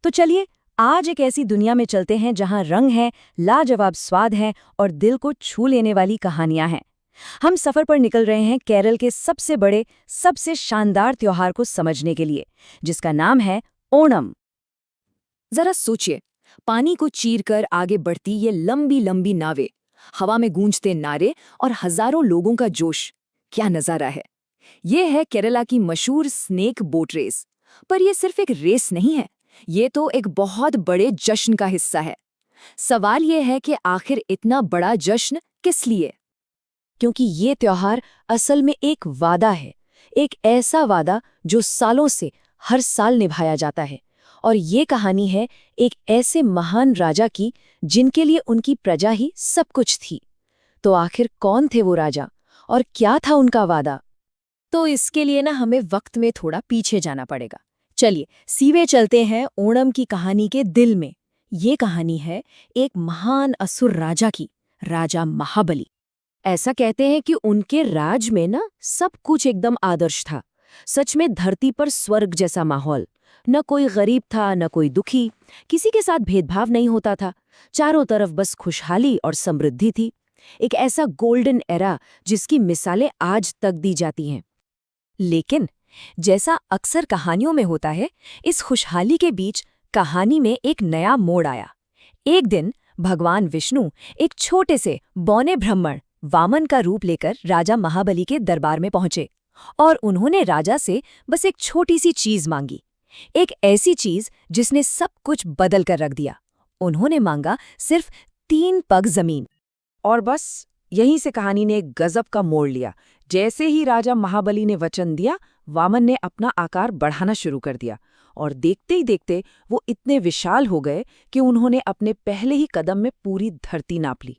तो चलिए आज एक ऐसी दुनिया में चलते हैं जहां रंग है, लाजवाब स्वाद है और दिल को छू लेने वाली कहानियां हैं। हम सफर पर निकल रहे हैं केरल के सबसे बड़े, सबसे शानदार त्योहार को समझने के लिए, जिसका नाम है ओणम। जरा सोचिए, पानी को चीरकर आगे बढ़ती ये लंबी लंबी नावें, हवा में गूंजते नारे और हजारों लोगों का जोश। क्या नजारा है! ये है केरला की मशहूर स्नेक बोट रेस। पर यह सिर्फ एक रेस नहीं है, ये तो एक बहुत बड़े जश्न का हिस्सा है। सवाल ये है कि आखिर इतना बड़ा जश्न किस लिए? क्योंकि ये त्योहार असल में एक वादा है, एक ऐसा वादा जो सालों से हर साल निभाया जाता है। और ये कहानी है एक ऐसे महान राजा की जिनके लिए उनकी प्रजा ही सब कुछ थी। तो आखिर कौन थे वो राजा और क्या था उनका वादा? तो इसके लिए ना हमें वक्त में थोड़ा पीछे जाना पड़ेगा। चलिए सीधे चलते हैं ओणम की कहानी के दिल में। ये कहानी है एक महान असुर राजा की, राजा महाबली। ऐसा कहते हैं कि उनके राज में ना सब कुछ एकदम आदर्श था। सच में धरती पर स्वर्ग जैसा माहौल। न कोई गरीब था, न कोई दुखी, किसी के साथ भेदभाव नहीं होता था। चारों तरफ बस खुशहाली और समृद्धि थी। एक ऐसा गोल्डन एरा जिसकी मिसालें आज तक दी जाती हैं। लेकिन जैसा अक्सर कहानियों में होता है, इस खुशहाली के बीच कहानी में एक नया मोड़ आया। एक दिन भगवान विष्णु एक छोटे से बौने ब्राह्मण वामन का रूप लेकर राजा महाबली के दरबार में पहुंचे और उन्होंने राजा से बस एक छोटी सी चीज मांगी। एक ऐसी चीज जिसने सब कुछ बदल कर रख दिया। उन्होंने मांगा सिर्फ 3 पग जमीन। और बस यहीं से कहानी ने एक गजब का मोड़ लिया। जैसे ही राजा महाबली ने वचन दिया, वामन ने अपना आकार बढ़ाना शुरू कर दिया और देखते ही देखते वो इतने विशाल हो गए कि उन्होंने अपने पहले ही कदम में पूरी धरती नाप ली,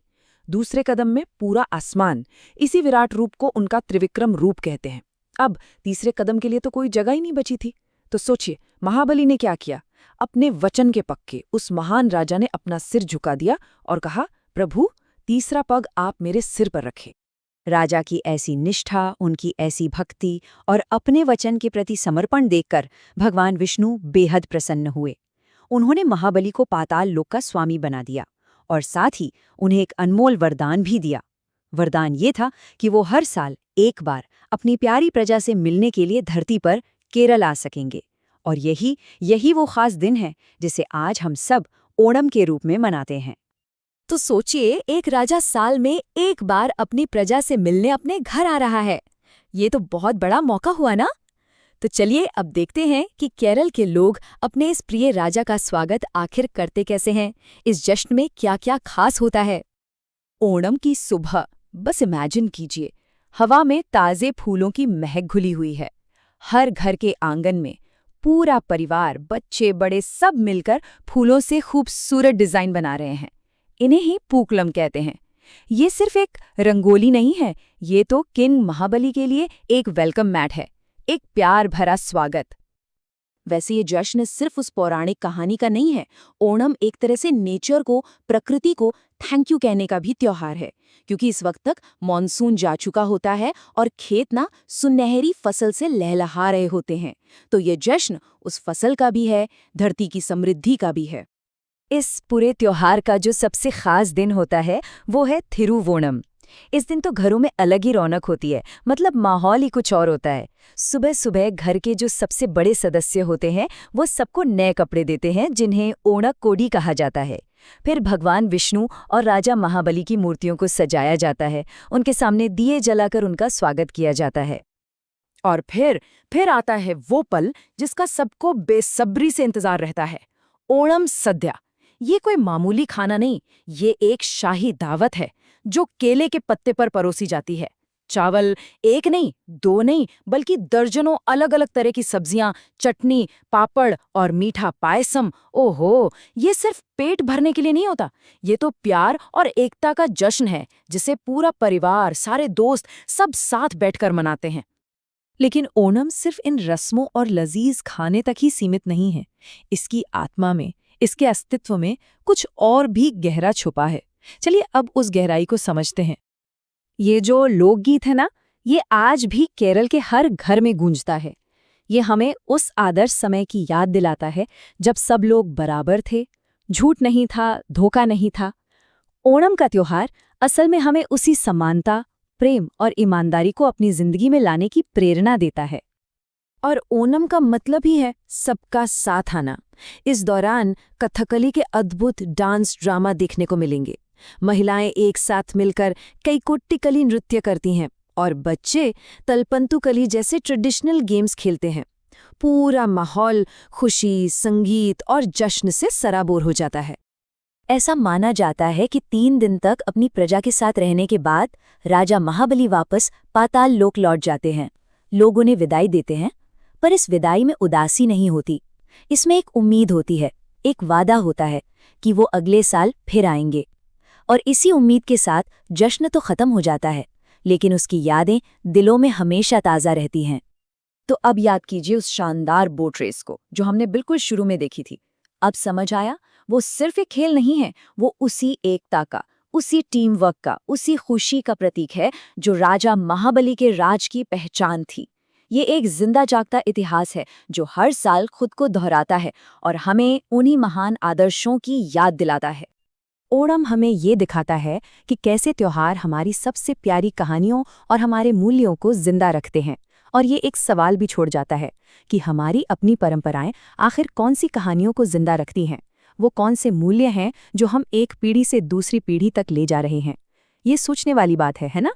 दूसरे कदम में पूरा आसमान। इसी विराट रूप को उनका त्रिविक्रम रूप कहते हैं। अब तीसरे कदम के लिए तो कोई जगह ही नहीं बची थी। तो सोचिए महाबली ने क्या किया। अपने वचन के पक्के उस महान राजा ने अपना सिर झुका दिया और कहा, प्रभु, तीसरा पग आप मेरे सिर पर रखें। राजा की ऐसी निष्ठा, उनकी ऐसी भक्ति और अपने वचन के प्रति समर्पण देखकर भगवान विष्णु बेहद प्रसन्न हुए। उन्होंने महाबली को पाताल लोक का स्वामी बना दिया और साथ ही उन्हें एक अनमोल वरदान भी दिया। वरदान ये था कि वो हर साल एक बार अपनी प्यारी प्रजा से मिलने के लिए धरती पर केरल आ सकेंगे। और यही वो खास दिन है जिसे आज हम सब ओणम के रूप में मनाते हैं। तो सोचिए, एक राजा साल में एक बार अपनी प्रजा से मिलने अपने घर आ रहा है। ये तो बहुत बड़ा मौका हुआ ना? तो चलिए अब देखते हैं कि केरल के लोग अपने इस प्रिय राजा का स्वागत आखिर करते कैसे हैं। इस जश्न में क्या क्या खास होता है। ओणम की सुबह बस इमेजिन कीजिए, हवा में ताज़े फूलों की महक घुली हुई है। हर घर के आंगन में पूरा परिवार, बच्चे बड़े सब मिलकर फूलों से खूबसूरत डिज़ाइन बना रहे हैं। इन्हें ही पूकलम कहते हैं। ये सिर्फ एक रंगोली नहीं है, ये तो किंग महाबली के लिए एक वेलकम मैट है, एक प्यार भरा स्वागत। वैसे ये जश्न सिर्फ उस पौराणिक कहानी का नहीं है। ओणम एक तरह से नेचर को, प्रकृति को थैंक यू कहने का भी त्योहार है, क्योंकि इस वक्त तक मॉनसून जा चुका होता है और खेत ना सुनहरी फसल से लहलहा रहे होते हैं। तो ये जश्न उस फसल का भी है, धरती की समृद्धि का भी है। इस पूरे त्योहार का जो सबसे खास दिन होता है वो है थिरुवोणम। इस दिन तो घरों में अलग ही रौनक होती है, मतलब माहौल ही कुछ और होता है। सुबह सुबह घर के जो सबसे बड़े सदस्य होते हैं वो सबको नए कपड़े देते हैं, जिन्हें ओणक कोडी कहा जाता है। फिर भगवान विष्णु और राजा महाबली की मूर्तियों को सजाया जाता है, उनके सामने दिए जलाकर उनका स्वागत किया जाता है। और फिर आता है वो पल जिसका सबको बेसब्री से इंतजार रहता है, ओणम सद्या। ये कोई मामूली खाना नहीं, ये एक शाही दावत है जो केले के पत्ते पर परोसी जाती है। चावल एक नहीं, 2 नहीं, बल्कि दर्जनों अलग अलग तरह की सब्जियां, चटनी, पापड़ और मीठा पायसम। ओहो, ये सिर्फ पेट भरने के लिए नहीं होता, ये तो प्यार और एकता का जश्न है जिसे पूरा परिवार, सारे दोस्त सब साथ बैठकर मनाते हैं। लेकिन ओणम सिर्फ इन रस्मों और लजीज खाने तक ही सीमित नहीं है। इसकी आत्मा में, इसके अस्तित्व में कुछ और भी गहरा छुपा है। चलिए अब उस गहराई को समझते हैं। ये जो लोकगीत है ना, ये आज भी केरल के हर घर में गूंजता है। ये हमें उस आदर्श समय की याद दिलाता है जब सब लोग बराबर थे, झूठ नहीं था, धोखा नहीं था। ओणम का त्योहार असल में हमें उसी समानता, प्रेम और ईमानदारी को अपनी जिंदगी में लाने की प्रेरणा देता है। और ओणम का मतलब ही है सबका साथ आना। इस दौरान कथकली के अद्भुत डांस ड्रामा देखने को मिलेंगे। महिलाएं एक साथ मिलकर कई कुट्टिकली नृत्य करती हैं और बच्चे तलपंतुकली जैसे ट्रेडिशनल गेम्स खेलते हैं। पूरा माहौल खुशी, संगीत और जश्न से सराबोर हो जाता है। ऐसा माना जाता है कि 3 दिन तक अपनी प्रजा के साथ रहने के बाद राजा महाबली वापस पाताल लोक लौट जाते हैं। लोग उन्हें विदाई देते हैं, पर इस विदाई में उदासी नहीं होती। इसमें एक उम्मीद होती है, एक वादा होता है कि वो अगले साल फिर आएंगे। और इसी उम्मीद के साथ जश्न तो खत्म हो जाता है, लेकिन उसकी यादें दिलों में हमेशा ताज़ा रहती हैं। तो अब याद कीजिए उस शानदार बोट रेस को जो हमने बिल्कुल शुरू में देखी थी। अब समझ आया, वो सिर्फ एक खेल नहीं है, वो उसी एकता का, उसी टीम वर्क का, उसी खुशी का प्रतीक है जो राजा महाबली के राज की पहचान थी। ये एक जिंदा जागता इतिहास है जो हर साल खुद को दोहराता है और हमें उन्हीं महान आदर्शों की याद दिलाता है। ओणम हमें ये दिखाता है कि कैसे त्योहार हमारी सबसे प्यारी कहानियों और हमारे मूल्यों को जिंदा रखते हैं। और ये एक सवाल भी छोड़ जाता है कि हमारी अपनी परंपराएं आखिर कौन सी कहानियों को जिंदा रखती हैं, वो कौन से मूल्य हैं जो हम एक पीढ़ी से दूसरी पीढ़ी तक ले जा रहे हैं। ये सोचने वाली बात है ना?